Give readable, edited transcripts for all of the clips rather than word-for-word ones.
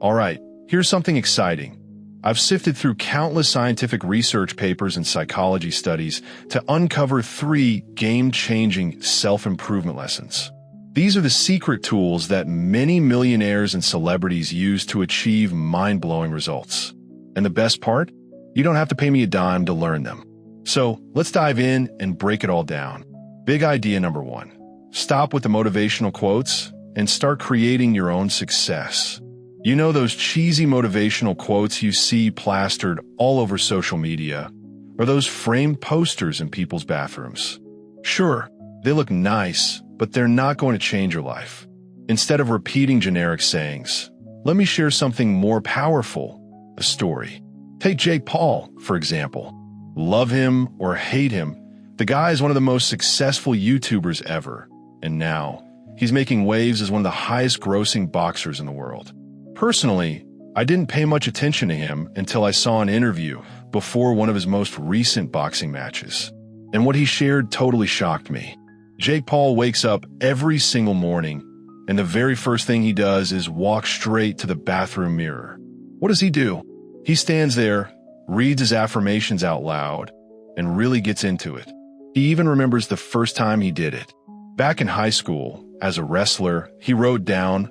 All right, here's something exciting. I've sifted through countless scientific research papers and psychology studies to uncover 3 game-changing self-improvement lessons. These are the secret tools that many millionaires and celebrities use to achieve mind-blowing results. And the best part? You don't have to pay me a dime to learn them. So let's dive in and break it all down. Big idea number 1. Stop with the motivational quotes and start creating your own success. You know those cheesy motivational quotes you see plastered all over social media, or those framed posters in people's bathrooms? Sure, they look nice, but they're not going to change your life. Instead of repeating generic sayings, let me share something more powerful, a story. Take Jake Paul, for example. Love him or hate him, the guy is one of the most successful YouTubers ever, and now he's making waves as one of the highest grossing boxers in the world. Personally, I didn't pay much attention to him until I saw an interview before one of his most recent boxing matches. And what he shared totally shocked me. Jake Paul wakes up every single morning, and the very first thing he does is walk straight to the bathroom mirror. What does he do? He stands there, reads his affirmations out loud, and really gets into it. He even remembers the first time he did it. Back in high school, as a wrestler, he wrote down,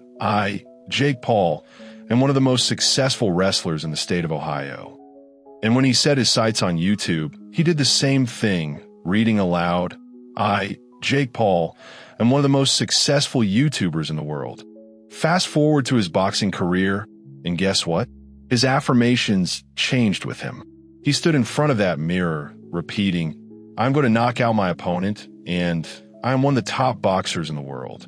Jake Paul, and one of the most successful wrestlers in the state of Ohio. And when he set his sights on YouTube, he did the same thing, reading aloud, Jake Paul, and one of the most successful YouTubers in the world. Fast forward to his boxing career, and guess what? His affirmations changed with him. He stood in front of that mirror, repeating, I'm going to knock out my opponent, and I'm one of the top boxers in the world.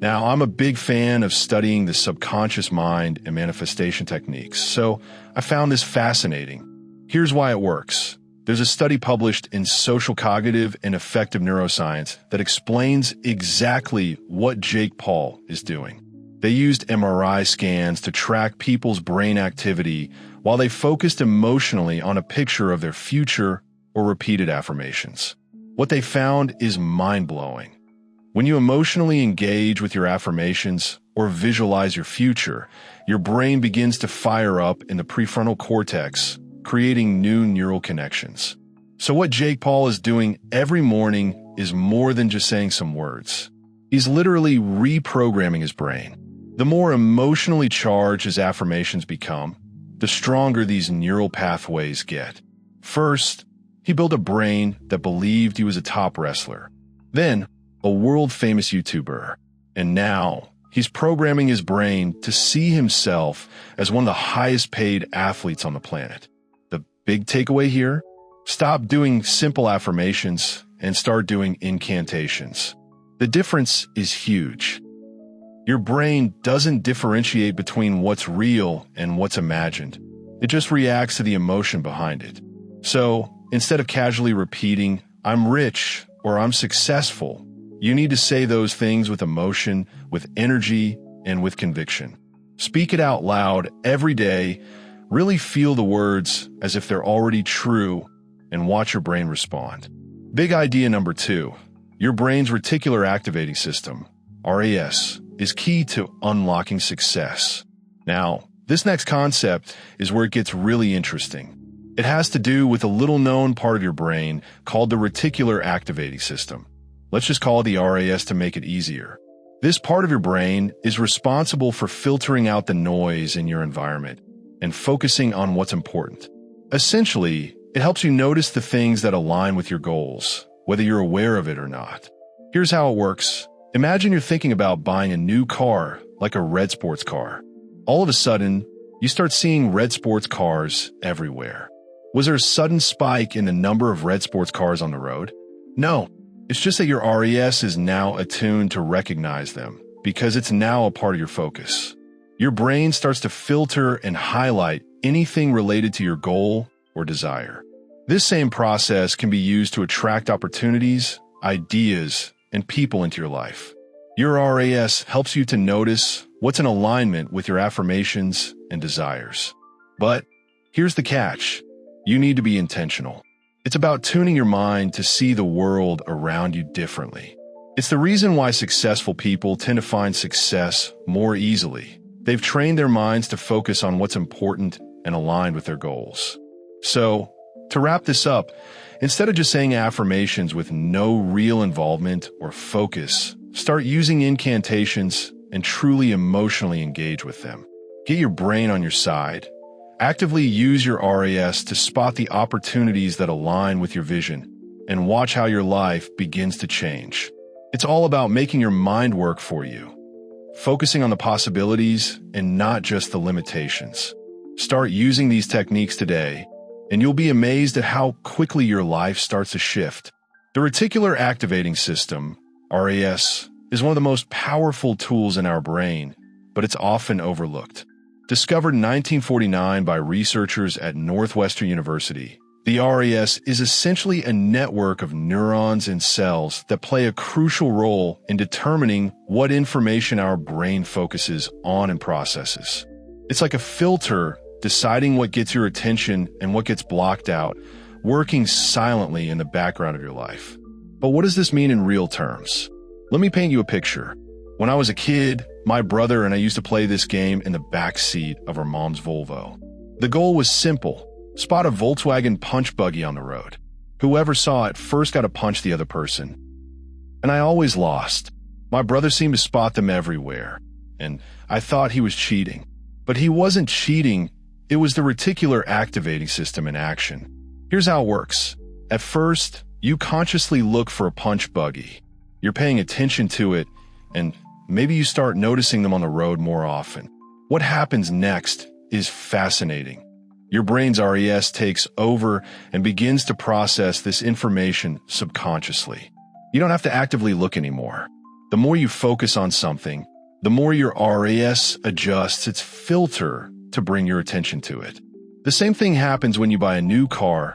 Now, I'm a big fan of studying the subconscious mind and manifestation techniques, so I found this fascinating. Here's why it works. There's a study published in Social Cognitive and Affective Neuroscience that explains exactly what Jake Paul is doing. They used MRI scans to track people's brain activity while they focused emotionally on a picture of their future or repeated affirmations. What they found is mind-blowing. When you emotionally engage with your affirmations or visualize your future, your brain begins to fire up in the prefrontal cortex, creating new neural connections. So what Jake Paul is doing every morning is more than just saying some words. He's literally reprogramming his brain. The more emotionally charged his affirmations become, the stronger these neural pathways get. First, he built a brain that believed he was a top wrestler. Then, a world-famous YouTuber. And now, he's programming his brain to see himself as one of the highest-paid athletes on the planet. The big takeaway here? Stop doing simple affirmations and start doing incantations. The difference is huge. Your brain doesn't differentiate between what's real and what's imagined. It just reacts to the emotion behind it. So, instead of casually repeating, I'm rich or I'm successful, you need to say those things with emotion, with energy, and with conviction. Speak it out loud every day, really feel the words as if they're already true, and watch your brain respond. Big idea number 2. Your brain's reticular activating system, RAS, is key to unlocking success. Now, this next concept is where it gets really interesting. It has to do with a little-known part of your brain called the reticular activating system. Let's just call it the RAS to make it easier. This part of your brain is responsible for filtering out the noise in your environment and focusing on what's important. Essentially, it helps you notice the things that align with your goals, whether you're aware of it or not. Here's how it works. Imagine you're thinking about buying a new car, like a red sports car. All of a sudden, you start seeing red sports cars everywhere. Was there a sudden spike in the number of red sports cars on the road? No. It's just that your RAS is now attuned to recognize them because it's now a part of your focus. Your brain starts to filter and highlight anything related to your goal or desire. This same process can be used to attract opportunities, ideas, and people into your life. Your RAS helps you to notice what's in alignment with your affirmations and desires. But here's the catch. You need to be intentional. It's about tuning your mind to see the world around you differently. It's the reason why successful people tend to find success more easily. They've trained their minds to focus on what's important and aligned with their goals. So, to wrap this up, instead of just saying affirmations with no real involvement or focus, start using incantations and truly emotionally engage with them. Get your brain on your side. Actively use your RAS to spot the opportunities that align with your vision and watch how your life begins to change. It's all about making your mind work for you, focusing on the possibilities and not just the limitations. Start using these techniques today, and you'll be amazed at how quickly your life starts to shift. The reticular activating system, RAS, is one of the most powerful tools in our brain, but it's often overlooked. Discovered in 1949 by researchers at Northwestern University, the RAS is essentially a network of neurons and cells that play a crucial role in determining what information our brain focuses on and processes. It's like a filter deciding what gets your attention and what gets blocked out, working silently in the background of your life. But what does this mean in real terms? Let me paint you a picture. When I was a kid, my brother and I used to play this game in the back seat of our mom's Volvo. The goal was simple: spot a Volkswagen punch buggy on the road. Whoever saw it first got to punch the other person. And I always lost. My brother seemed to spot them everywhere, and I thought he was cheating. But he wasn't cheating, it was the reticular activating system in action. Here's how it works. At first, you consciously look for a punch buggy. You're paying attention to it, and maybe you start noticing them on the road more often. What happens next is fascinating. Your brain's RAS takes over and begins to process this information subconsciously. You don't have to actively look anymore. The more you focus on something, the more your RAS adjusts its filter to bring your attention to it. The same thing happens when you buy a new car.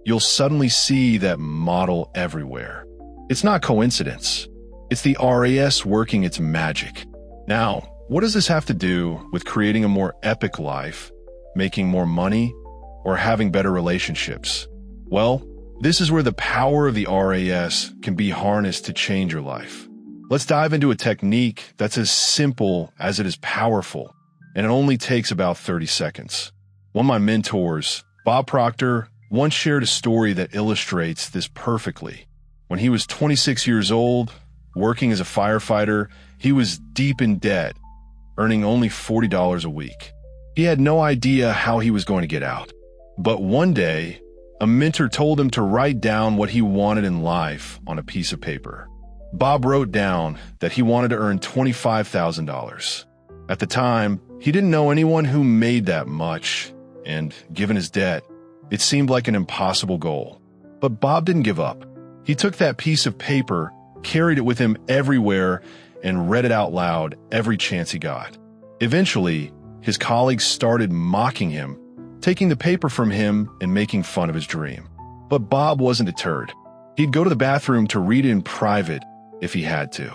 You'll suddenly see that model everywhere. It's not coincidence. It's the RAS working its magic. Now, what does this have to do with creating a more epic life, making more money, or having better relationships? Well, this is where the power of the RAS can be harnessed to change your life. Let's dive into a technique that's as simple as it is powerful, and it only takes about 30 seconds. One of my mentors, Bob Proctor, once shared a story that illustrates this perfectly. When he was 26 years old, working as a firefighter, he was deep in debt, earning only $40 a week. He had no idea how he was going to get out. But one day, a mentor told him to write down what he wanted in life on a piece of paper. Bob wrote down that he wanted to earn $25,000. At the time, he didn't know anyone who made that much, and given his debt, it seemed like an impossible goal. But Bob didn't give up. He took that piece of paper, carried it with him everywhere, and read it out loud every chance he got. Eventually, his colleagues started mocking him, taking the paper from him and making fun of his dream. But Bob wasn't deterred. He'd go to the bathroom to read it in private if he had to.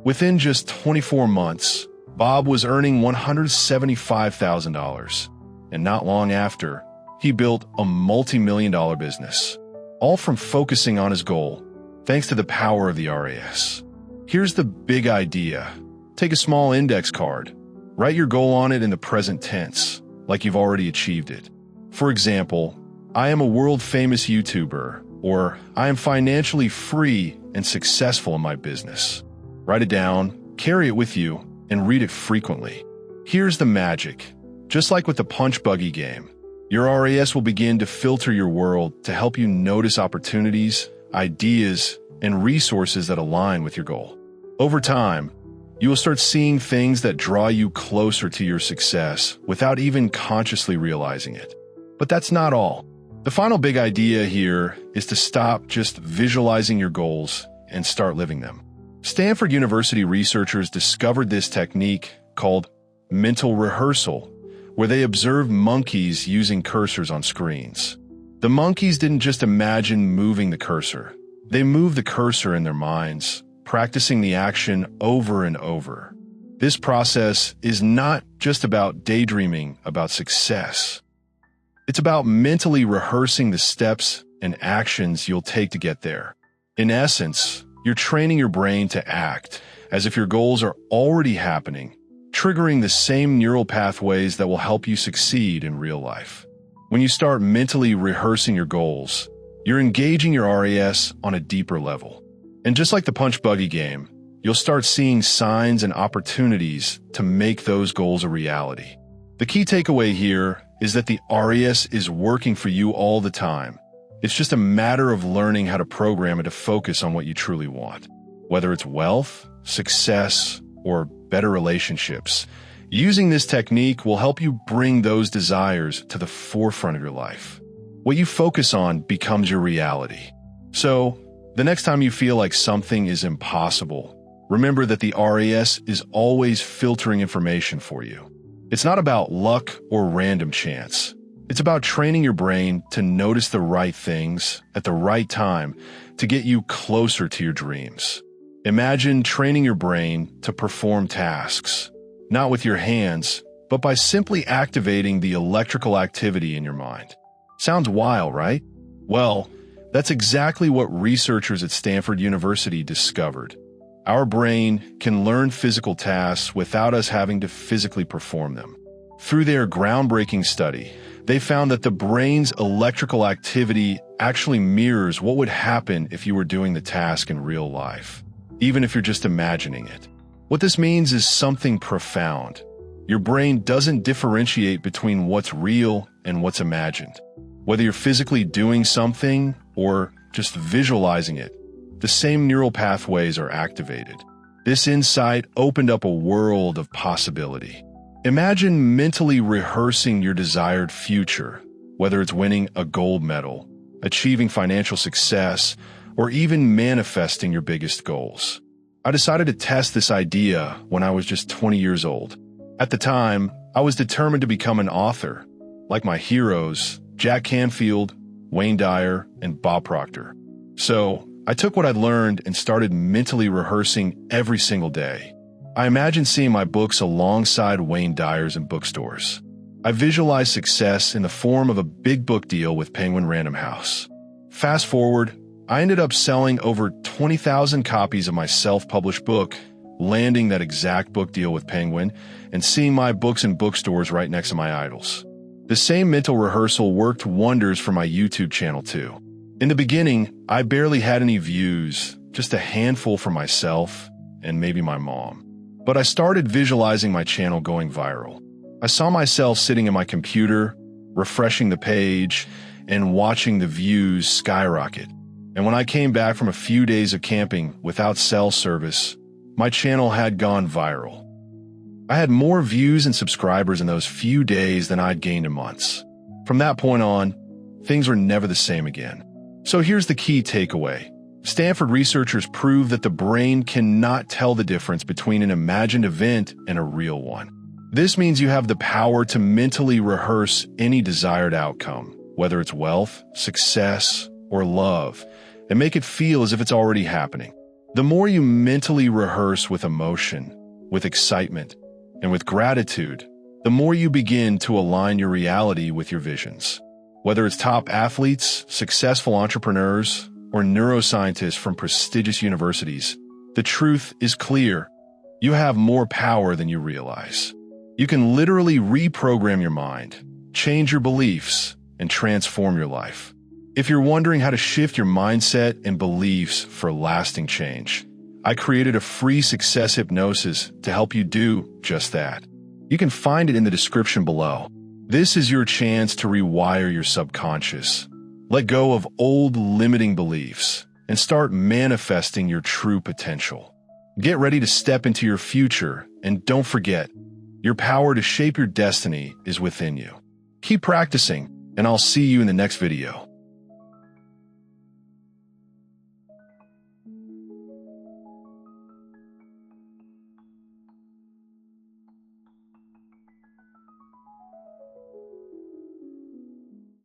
Within just 24 months, Bob was earning $175,000, and not long after, he built a multi-million-dollar business, all from focusing on his goal, thanks to the power of the RAS. Here's the big idea. Take a small index card. Write your goal on it in the present tense, like you've already achieved it. For example, I am a world-famous YouTuber, or I am financially free and successful in my business. Write it down, carry it with you, and read it frequently. Here's the magic. Just like with the punch buggy game, your RAS will begin to filter your world to help you notice opportunities, ideas, and resources that align with your goal. Over time, you will start seeing things that draw you closer to your success without even consciously realizing it. But that's not all. The final big idea here is to stop just visualizing your goals and start living them. Stanford University researchers discovered this technique called mental rehearsal, where they observed monkeys using cursors on screens. The monkeys didn't just imagine moving the cursor. They moved the cursor in their minds, practicing the action over and over. This process is not just about daydreaming about success. It's about mentally rehearsing the steps and actions you'll take to get there. In essence, you're training your brain to act as if your goals are already happening, triggering the same neural pathways that will help you succeed in real life. When you start mentally rehearsing your goals, you're engaging your RAS on a deeper level. And just like the punch buggy game, you'll start seeing signs and opportunities to make those goals a reality. The key takeaway here is that the RAS is working for you all the time. It's just a matter of learning how to program it to focus on what you truly want. Whether it's wealth, success, or better relationships, using this technique will help you bring those desires to the forefront of your life. What you focus on becomes your reality. So, the next time you feel like something is impossible, remember that the RAS is always filtering information for you. It's not about luck or random chance. It's about training your brain to notice the right things at the right time to get you closer to your dreams. Imagine training your brain to perform tasks, not with your hands, but by simply activating the electrical activity in your mind. Sounds wild, right? Well, that's exactly what researchers at Stanford University discovered. Our brain can learn physical tasks without us having to physically perform them. Through their groundbreaking study, they found that the brain's electrical activity actually mirrors what would happen if you were doing the task in real life, even if you're just imagining it. What this means is something profound. Your brain doesn't differentiate between what's real and what's imagined. Whether you're physically doing something or just visualizing it, the same neural pathways are activated. This insight opened up a world of possibility. Imagine mentally rehearsing your desired future, whether it's winning a gold medal, achieving financial success, or even manifesting your biggest goals. I decided to test this idea when I was just 20 years old. At the time, I was determined to become an author, like my heroes, Jack Canfield, Wayne Dyer, and Bob Proctor. So, I took what I'd learned and started mentally rehearsing every single day. I imagined seeing my books alongside Wayne Dyer's in bookstores. I visualized success in the form of a big book deal with Penguin Random House. Fast forward, I ended up selling over 20,000 copies of my self-published book, landing that exact book deal with Penguin, and seeing my books in bookstores right next to my idols. The same mental rehearsal worked wonders for my YouTube channel too. In the beginning, I barely had any views, just a handful for myself and maybe my mom. But I started visualizing my channel going viral. I saw myself sitting at my computer, refreshing the page, and watching the views skyrocket. And when I came back from a few days of camping without cell service, my channel had gone viral. I had more views and subscribers in those few days than I'd gained in months. From that point on, things were never the same again. So here's the key takeaway. Stanford researchers prove that the brain cannot tell the difference between an imagined event and a real one. This means you have the power to mentally rehearse any desired outcome, whether it's wealth, success, or love, and make it feel as if it's already happening. The more you mentally rehearse with emotion, with excitement, and with gratitude, the more you begin to align your reality with your visions. Whether it's top athletes, successful entrepreneurs, or neuroscientists from prestigious universities, the truth is clear. You have more power than you realize. You can literally reprogram your mind, change your beliefs, and transform your life. If you're wondering how to shift your mindset and beliefs for lasting change, I created a free success hypnosis to help you do just that. You can find it in the description below. This is your chance to rewire your subconscious, let go of old limiting beliefs, and start manifesting your true potential. Get ready to step into your future, and don't forget, your power to shape your destiny is within you. Keep practicing, and I'll see you in the next video.